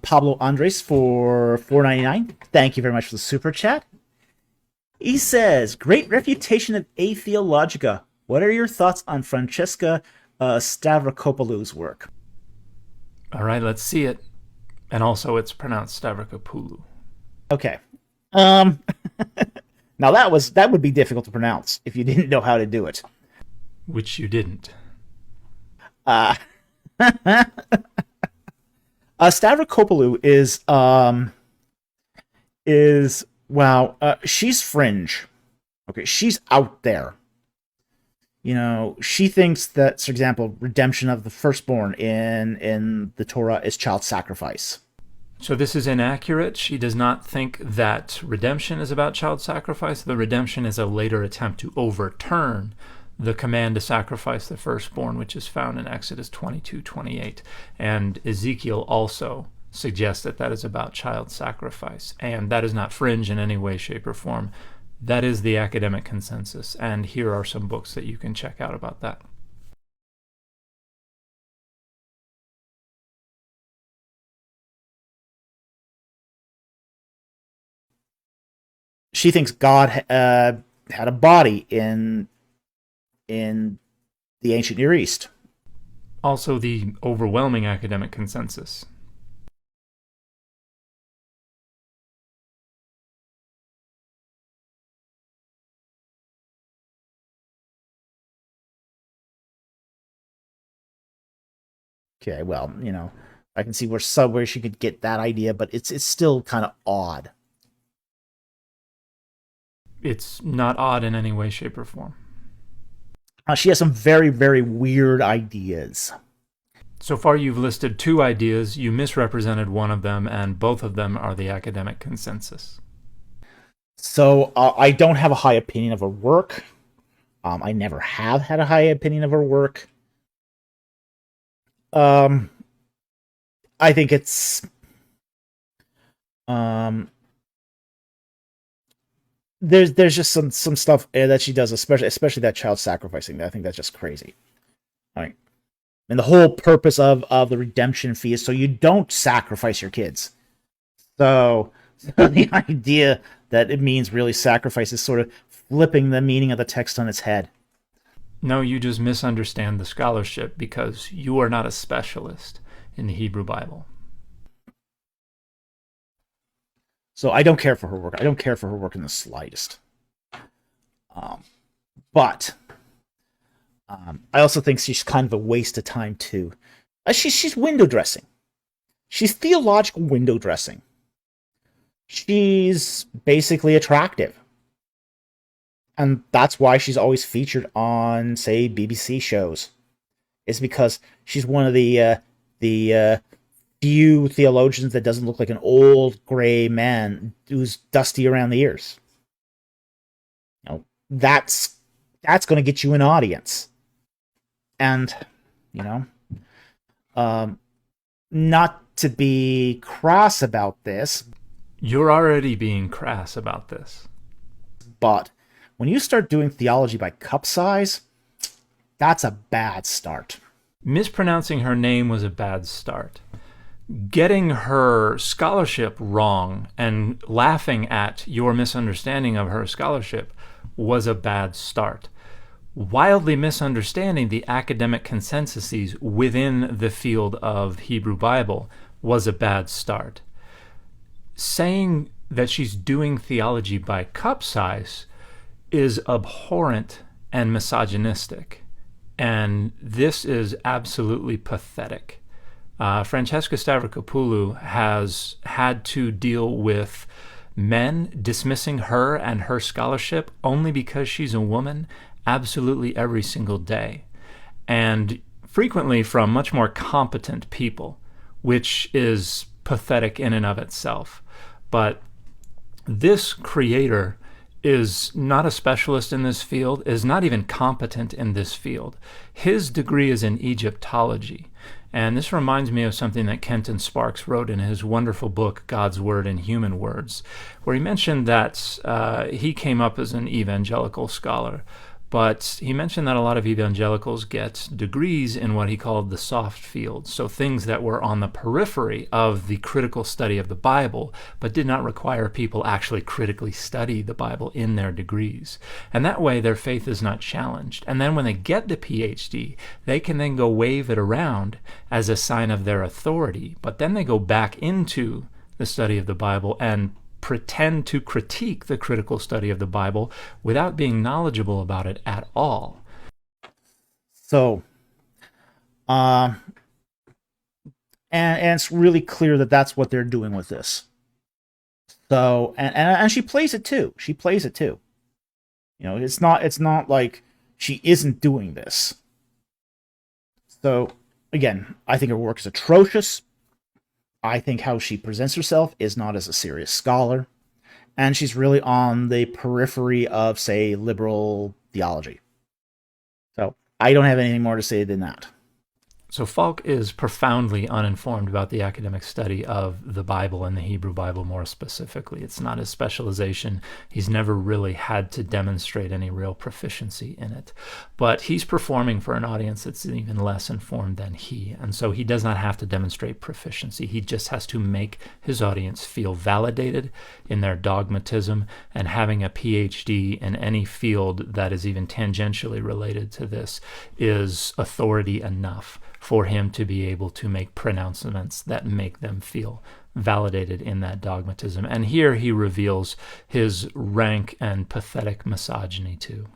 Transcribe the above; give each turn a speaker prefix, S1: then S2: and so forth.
S1: Pablo Andres for 4.99. Thank you very much for the super chat. He says, "Great refutation of atheologica. What are your thoughts on Francesca Stavrakopoulou's work?"
S2: All right, let's see it. And also, it's pronounced Stavrokopoulou.
S1: Okay. Now that would be difficult to pronounce if you didn't know how to do it.
S2: Which you didn't.
S1: Stavrokopoulou is wow. She's fringe. Okay, she's out there. You know, she thinks that, for example, redemption of the firstborn in the Torah is child sacrifice.
S2: So this is inaccurate. She does not think that redemption is about child sacrifice. The redemption is a later attempt to overturn the command to sacrifice the firstborn, which is found in Exodus 22:28. And Ezekiel also suggests that that is about child sacrifice. And that is not fringe in any way, shape, or form. That is the academic consensus. And here are some books that you can check out about that.
S1: She thinks God had a body in the ancient Near East.
S2: Also the overwhelming academic consensus.
S1: Okay, well, you know, I can see where she could get that idea, but it's still kind of odd.
S2: It's not odd in any way, shape, or form.
S1: She has some very, very weird ideas.
S2: So far, you've listed two ideas. You misrepresented one of them, and both of them are the academic consensus.
S1: So I don't have a high opinion of her work. I never have had a high opinion of her work. I think it's there's just some stuff that she does, especially that child sacrificing. I think that's just crazy. All right. And the whole purpose of the redemption fee is so you don't sacrifice your kids. So the idea that it means really sacrifice is sort of flipping the meaning of the text on its head.
S2: No, you just misunderstand the scholarship because you are not a specialist in the Hebrew Bible.
S1: So I don't care for her work. I don't care for her work in the slightest. But I also think she's kind of a waste of time too. She's window dressing. She's theological window dressing. She's basically attractive. And that's why she's always featured on, say, BBC shows. It's because she's one of the few theologians that doesn't look like an old gray man who's dusty around the ears. You know, that's going to get you an audience. And, you know, not to be crass about this.
S2: You're already being crass about this.
S1: But when you start doing theology by cup size, that's a bad start.
S2: Mispronouncing her name was a bad start. Getting her scholarship wrong and laughing at your misunderstanding of her scholarship was a bad start. Wildly misunderstanding the academic consensuses within the field of Hebrew Bible was a bad start. Saying that she's doing theology by cup size is abhorrent and misogynistic. And this is absolutely pathetic. Francesca Stavrokopoulou has had to deal with men dismissing her and her scholarship only because she's a woman absolutely every single day. And frequently from much more competent people, which is pathetic in and of itself. But this creator is not a specialist in this field, is not even competent in this field. His degree is in Egyptology. And this reminds me of something that Kenton Sparks wrote in his wonderful book, God's Word in Human Words, where he mentioned that he came up as an evangelical scholar, But he mentioned that a lot of evangelicals get degrees in what he called the soft fields, so things that were on the periphery of the critical study of the Bible, but did not require people actually critically study the Bible in their degrees. And that way their faith is not challenged. And then when they get the PhD, they can then go wave it around as a sign of their authority, but then they go back into the study of the Bible and pretend to critique the critical study of the Bible without being knowledgeable about it at all.
S1: So, and it's really clear that that's what they're doing with this. So, and she plays it too. She plays it too. You know, it's not like she isn't doing this. So, again, I think her work is atrocious. I think how she presents herself is not as a serious scholar, and she's really on the periphery of, say, liberal theology. So I don't have anything more to say than that.
S2: So Falk is profoundly uninformed about the academic study of the Bible and the Hebrew Bible more specifically. It's not his specialization. He's never really had to demonstrate any real proficiency in it. But he's performing for an audience that's even less informed than he. And so he does not have to demonstrate proficiency. He just has to make his audience feel validated in their dogmatism, and having a PhD in any field that is even tangentially related to this is authority enough for him to be able to make pronouncements that make them feel validated in that dogmatism. And here he reveals his rank and pathetic misogyny too.